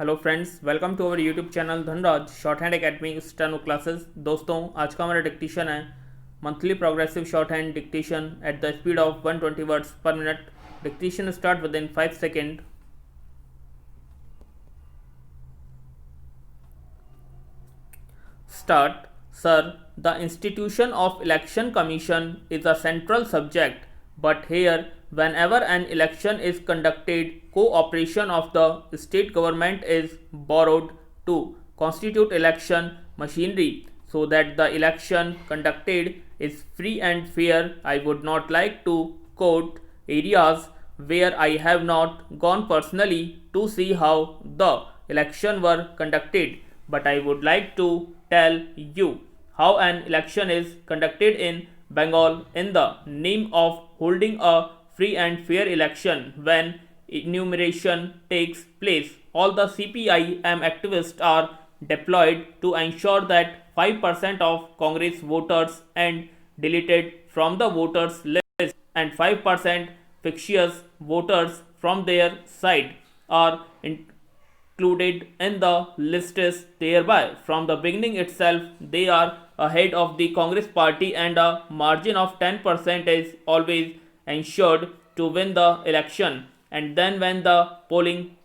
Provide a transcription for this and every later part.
Hello friends, welcome to our YouTube channel Dhanraj shorthand academy steno classes. दोस्तों, आज का हमारा डिक्टेशन है monthly progressive shorthand dictation at the speed of 120 words per minute. Dictation start with in 5 second. Start. Sir, the institution of election commission is a central subject, but here whenever an election is conducted, cooperation of the state government is borrowed to constitute election machinery so that the election conducted is free and fair. I would not like to quote areas where I have not gone personally to see how the election were conducted, but I would like to tell you how an election is conducted in Bengal in the name of holding a free and fair election. When enumeration takes place, all the CPIM activists are deployed to ensure that 5% of Congress voters and deleted from the voters list and 5% fictitious voters from their side are included in the lists. Thereby, from the beginning itself, they are ahead of the Congress party, and a margin of 10% is always ensured to win the election. And then, when the polling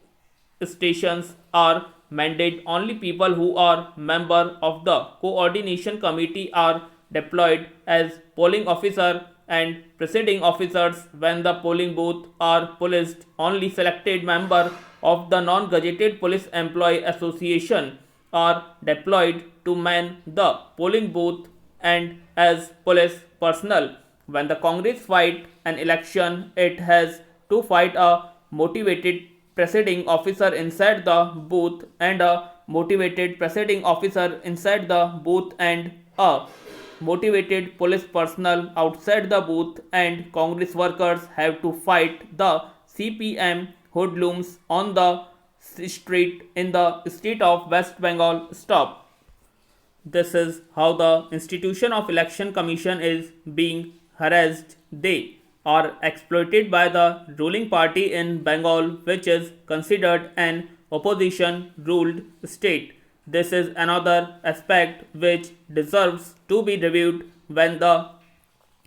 stations are mandated, only people who are member of the coordination committee are deployed as polling officer and presiding officers. When the polling booth are policed, only selected member of the non-gazetted police employee association are deployed to man the polling booth and as police personnel. When the Congress fight an election, it has to fight a motivated presiding officer inside the booth and a motivated presiding officer inside the booth and a motivated police personnel outside the booth, and Congress workers have to fight the CPM hoodlums on the street in the state of West Bengal. Stop. This is how the institution of election commission is being harassed. They are exploited by the ruling party in Bengal, which is considered an opposition ruled state. This is another aspect which deserves to be reviewed when the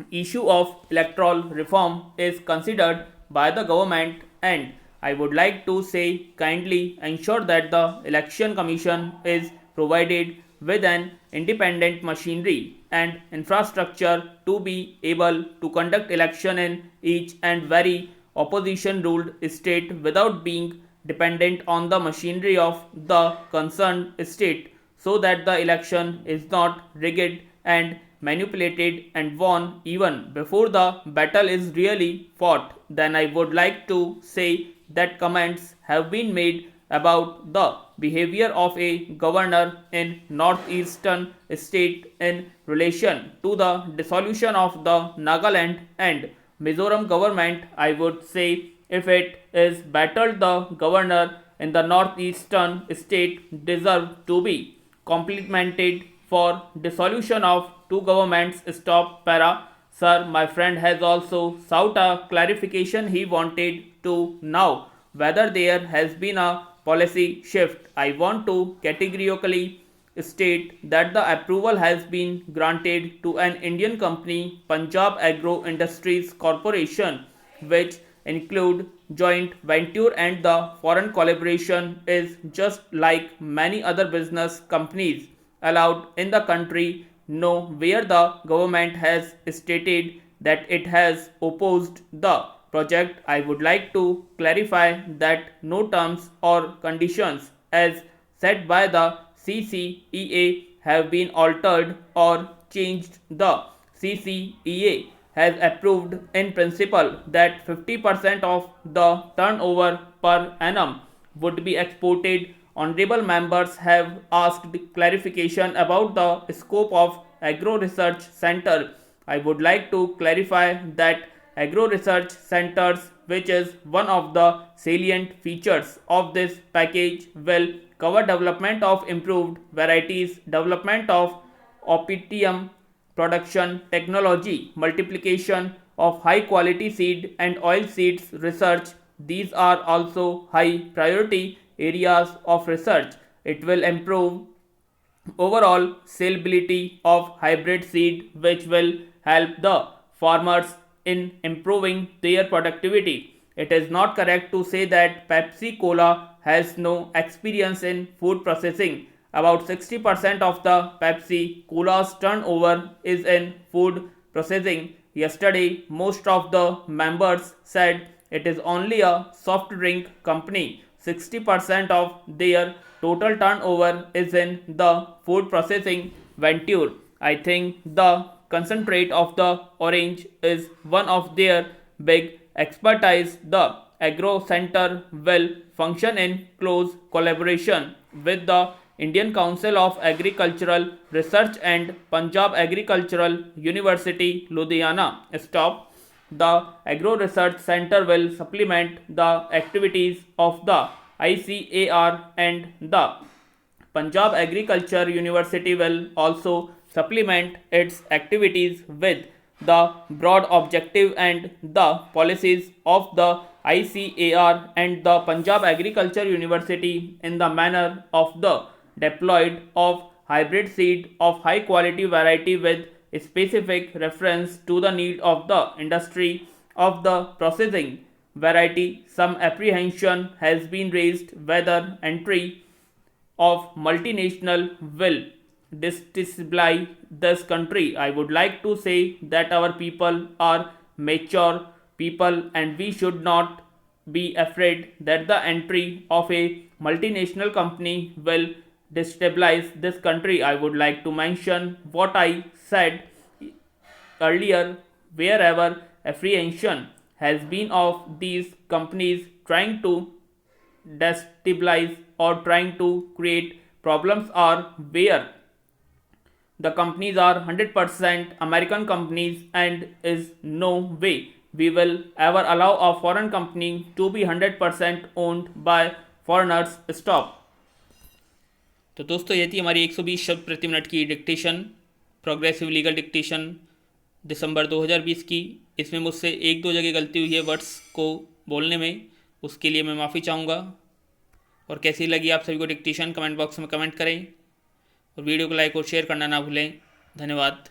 issue of electoral reform is considered by the government, and I would like to say kindly ensure that the election commission is provided with an independent machinery and infrastructure to be able to conduct election in each and very opposition ruled state without being dependent on the machinery of the concerned state, so that the election is not rigged and manipulated and won even before the battle is really fought. Then I would like to say that comments have been made about the behavior of a governor in northeastern state in relation to the dissolution of the Nagaland and Mizoram government. I would say if it is battled, the governor in the northeastern state deserve to be complimented for dissolution of two governments. Stop para. Sir, my friend has also sought a clarification. He wanted to know whether there has been a policy shift. I want to categorically state that the approval has been granted to an Indian company, Punjab Agro Industries Corporation, which include joint venture, and the foreign collaboration is just like many other business companies allowed in the country. No, where the government has stated that it has opposed the project. I would like to clarify that no terms or conditions as set by the CCEA have been altered or changed. The CCEA has approved in principle that 50% of the turnover per annum would be exported. Honorable members have asked clarification about the scope of Agro Research Center. I would like to clarify that Agro Research Centers, which is one of the salient features of this package, will cover development of improved varieties, development of opium production technology, multiplication of high quality seed and oil seeds research. These are also high priority areas of research. It will improve overall saleability of hybrid seed, which will help the farmers in improving their productivity. It is not correct to say that Pepsi Cola has no experience in food processing. About 60% of the Pepsi Cola's turnover is in food processing. Yesterday, most of the members said it is only a soft drink company. 60% of their total turnover is in the food processing venture. I think the concentrate of the orange is one of their big expertise. The agro center will function in close collaboration with the Indian Council of Agricultural Research and Punjab Agricultural University, Ludhiana. Stop. The Agro Research Center will supplement the activities of the ICAR, and the Punjab Agriculture University will also supplement its activities with the broad objective and the policies of the ICAR and the Punjab Agriculture University in the manner of the deployed of hybrid seed of high quality variety with specific reference to the need of the industry of the processing variety. Some apprehension has been raised whether entry of multinational will destabilize this country. I would like to say that our people are mature people and we should not be afraid that the entry of a multinational company will destabilize this country. I would like to mention what I said earlier. Wherever apprehension has been of these companies trying to destabilize or trying to create problems, are where the companies are 100% American companies, and is no way we will ever allow a foreign company to be 100% owned by foreigners. Stop. तो दोस्तों ये थी हमारी 120 शब्द प्रति minute की dictation, progressive legal dictation दिसंबर 2020 की। इसमें मुझसे एक दो जगह गलती हुई है वर्ड्स को बोलने में, उसके लिए मैं माफ़ी चाहूँगा। और कैसी लगी आप सभी को डिक्टेशन कमेंट बॉक्स में कमेंट करें और वीडियो को लाइक और शेयर करना ना भूलें। धन्यवाद।